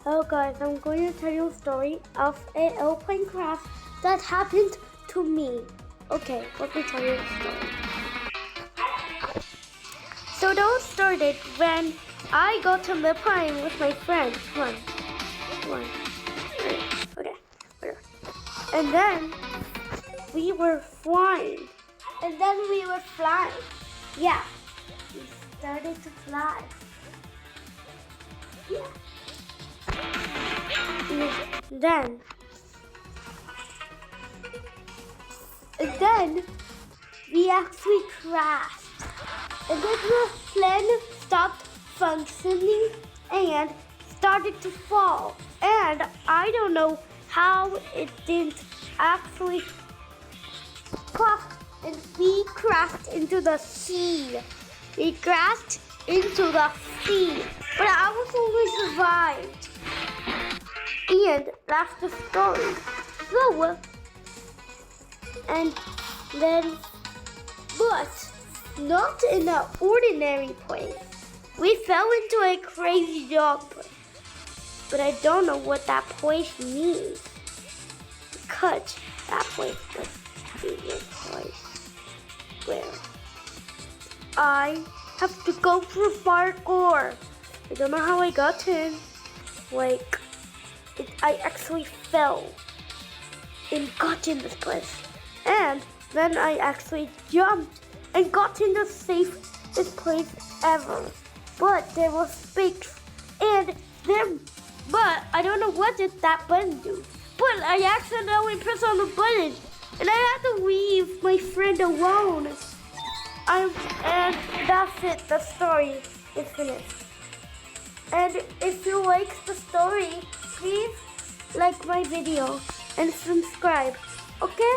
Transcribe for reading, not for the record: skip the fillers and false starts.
Hello guys, I'm going to tell you a story of an airplane crash that happened to me. Okay, let me tell you the story. So it all started when I got on the plane with my friend. Come on. Okay. And then we were flying. Yeah, we started to fly. Yeah. Then we actually crashed. And then the plane stopped functioning and started to fall. And I don't know how it didn't actually crash, and we crashed into the sea. But I was only survived. And that's the story. So, and then, but not in an ordinary place. We fell into a crazy dog place. But I don't know what that place means. Because that place was the place where I have to go through parkour. I don't know how I got in. I actually fell and got in this place. And then I actually jumped and got in the safest place ever. But there was space but I don't know what did that button do. But I accidentally pressed on the button and I had to leave my friend alone. And that's it, the story is finished. And if you like the story, please like my video and subscribe, okay?